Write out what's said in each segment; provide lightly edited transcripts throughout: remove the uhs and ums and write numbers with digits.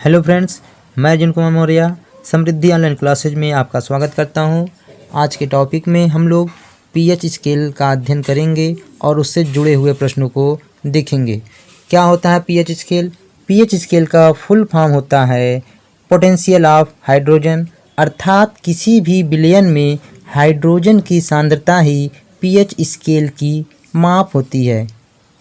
Hello friends, मैं अर्जुन कुमार मौर्य समृद्धि online classes में आपका स्वागत करता हूं। आज के टॉपिक में हम लोग पीएच स्केल का अध्ययन करेंगे और उससे जुड़े हुए प्रश्नों को देखेंगे। क्या होता है पीएच स्केल? पीएच स्केल का फुल फॉर्म होता है पोटेंशियल ऑफ हाइड्रोजन, अर्थात किसी भी विलयन में हाइड्रोजन की सांद्रता ही पीएच स्केल की माप होती है,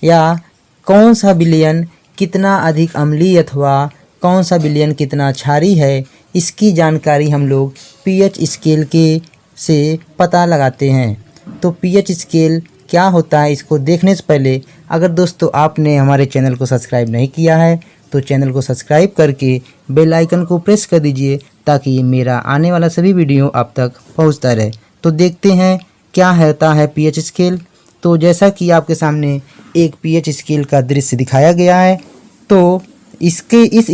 या कौन सा विलयन कितना अधिक अम्लीय अथवा कौन सा विलयन कितना क्षारीय है, इसकी जानकारी हम लोग पीएच स्केल के से पता लगाते हैं। तो पीएच स्केल क्या होता है, इसको देखने से पहले अगर दोस्तों आपने हमारे चैनल को सब्सक्राइब नहीं किया है तो चैनल को सब्सक्राइब करके बेल आइकन को प्रेस कर दीजिए ताकि मेरा आने वाला सभी वीडियो आप तक पहुंचता रहे। तो देखते हैं क्या होता है पीएच स्केल। तो जैसा कि आपके सामने एक पीएच स्केल का दृश्य दिखाया गया है, तो इस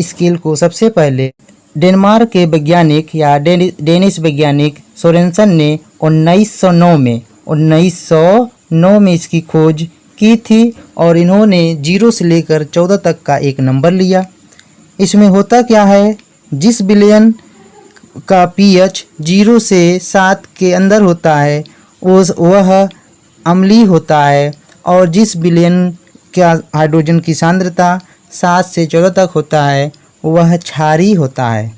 स्केल को सबसे पहले डेनमार्क के वैज्ञानिक या डेनिश वैज्ञानिक सोरेनसन ने 1909 में इसकी खोज की थी और इन्होंने 0 से लेकर 14 तक का एक नंबर लिया। इसमें होता क्या है, जिस विलयन का पीएच 0 से 7 के अंदर होता है वह अम्लीय होता है, और जिस विलयन का हाइड्रोजन की सांद्रता 7 से 14 तक होता है वह क्षारीय होता है,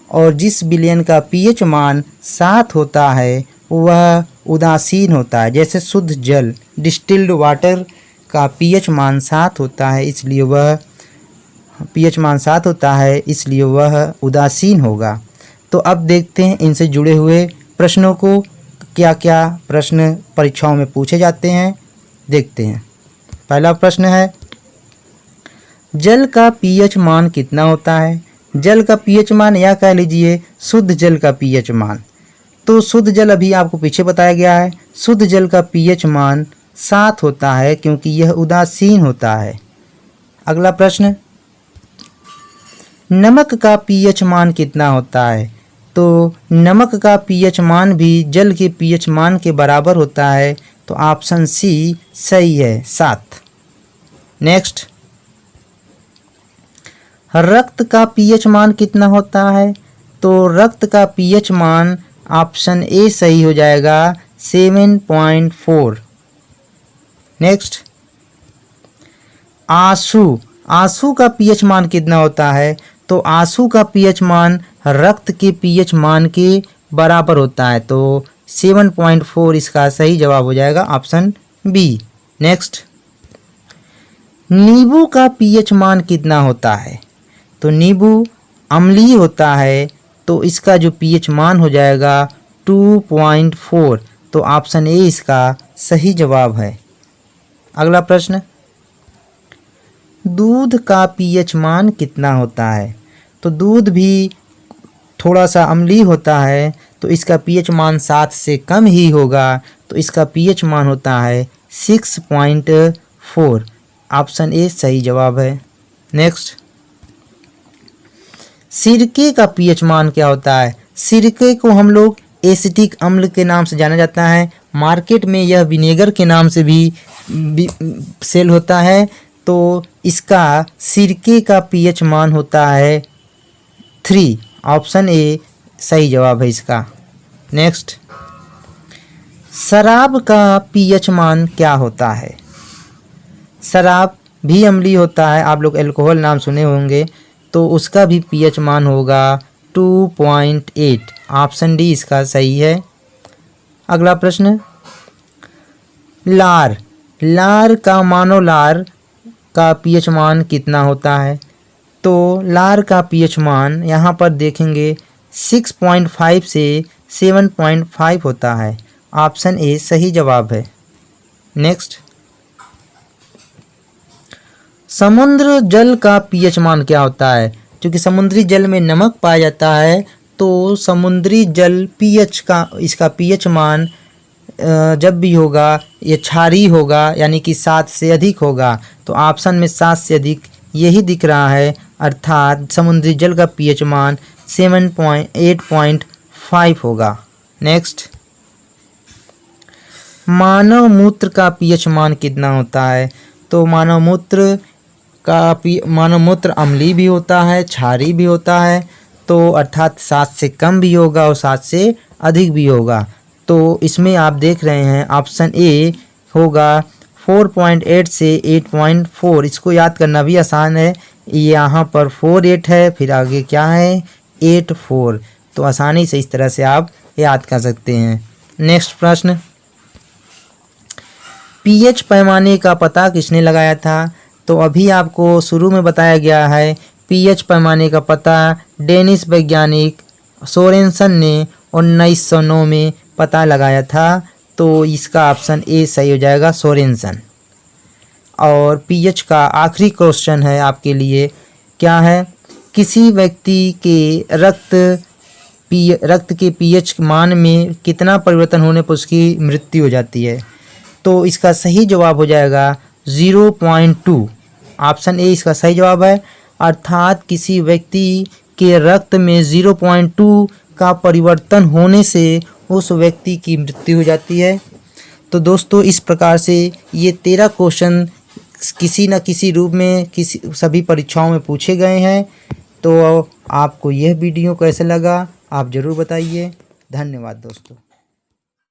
और जिस विलयन का पीएच मान 7 होता है वह उदासीन होता है। जैसे शुद्ध जल डिस्टिल्ड वाटर का पीएच मान 7 होता है, इसलिए वह उदासीन होगा। तो अब देखते हैं इनसे जुड़े हुए प्रश्नों को, क्या क्या प्रश्न परीक्षाओं में पूछे जाते हैं, देखते हैं। पहला प्रश्न है, जल का पीएच मान कितना होता है? जल का पीएच मान, या कह लीजिए शुद्ध जल का पीएच मान। तो शुद्ध जल अभी आपको पीछे बताया गया है, शुद्ध जल का पीएच मान 7 होता है क्योंकि यह उदासीन होता है। अगला प्रश्न, नमक का पीएच मान कितना होता है? तो नमक का पीएच मान भी जल के पीएच मान के बराबर होता है, तो ऑप्शन सी सही है, 7। नेक्स्ट, रक्त का पीएच मान कितना होता है? तो रक्त का पीएच मान ऑप्शन ए सही हो जाएगा, 7.4। नेक्स्ट, आंसू का पीएच मान कितना होता है? तो आंसू का पीएच मान रक्त के पीएच मान के बराबर होता है, तो 7.4 इसका सही जवाब हो जाएगा, ऑप्शन बी। नेक्स्ट, नींबू का पीएच मान कितना होता है? तो नींबू अम्लीय होता है, तो इसका जो पीएच मान हो जाएगा 2.4, तो ऑप्शन ए इसका सही जवाब है। अगला प्रश्न, दूध का पीएच मान कितना होता है? तो दूध भी थोड़ा सा अम्लीय होता है, तो इसका पीएच मान 7 से कम ही होगा, तो इसका पीएच मान होता है 6.4, ऑप्शन ए सही जवाब है। नेक्स्ट, सिरके का पीएच मान क्या होता है? सिरके को हम लोग एसिटिक अम्ल के नाम से जाना जाता है, मार्केट में यह विनेगर के नाम से भी सेल होता है, तो इसका सिरके का पीएच मान होता है 3, ऑप्शन ए सही जवाब है इसका। नेक्स्ट, शराब का पीएच मान क्या होता है? शराब भी अम्लीय होता है, आप लोग अल्कोहल नाम सुने होंगे, तो उसका भी पीएच मान होगा 2.8, ऑप्शन डी इसका सही है। अगला प्रश्न, लार का मानव लार का पीएच मान कितना होता है? तो लार का पीएच मान यहाँ पर देखेंगे 6.5 से 7.5 होता है, ऑप्शन ए सही जवाब है। नेक्स्ट, समुद्र जल का पीएच मान क्या होता है? क्योंकि समुद्री जल में नमक पाया जाता है, तो समुद्री जल पीएच का इसका पीएच मान जब भी होगा ये क्षारीय होगा, यानी कि 7 से अधिक होगा, तो ऑप्शन में 7 से अधिक यही दिख रहा है, अर्थात समुद्री जल का पीएच मान 8.5 होगा। नेक्स्ट, मानव मूत्र का पीएच मान कितना होता है? तो मानव मूत्र का मानव मूत्र अम्लीय भी होता है, क्षारीय भी होता है, तो अर्थात 7 से कम भी होगा और 7 से अधिक भी होगा। तो इसमें आप देख रहे हैं ऑप्शन ए होगा 4.8 से 8.4। इसको याद करना भी आसान है, यहाँ पर 4.8 है, फिर आगे क्या है 8.4, तो आसानी से इस तरह से आप याद कर सकते हैं। नेक्स्ट प्रश्न, पीएच पैमाने का पता किसने लगाया था? तो अभी आपको शुरू में बताया गया है, पीएच पैमाने का पता डेनिश वैज्ञानिक सोरेनसन ने 1909 में पता लगाया था। तो इसका ऑप्शन ए सही हो जाएगा, सोरेनसन। और पीएच का आखिरी क्वेश्चन है आपके लिए, क्या है? किसी व्यक्ति के रक्त के पीएच मान में कितना परिवर्तन होने पर उसकी मृत्यु हो जाती है? तो इसका सही जवाब हो जाएगा 0.2। ऑप्शन ए इसका सही जवाब है, अर्थात किसी व्यक्ति के रक्त में 0.2 का परिवर्तन होने से उस व्यक्ति की मृत्यु हो जाती है। तो दोस्तों इस प्रकार से ये 13 क्वेश्चन किसी न किसी रूप में सभी परीक्षाओं में पूछे गए हैं। तो आपको यह वीडियो कैसे लगा आप ज़रूर बताइए। धन्यवाद दोस्तों।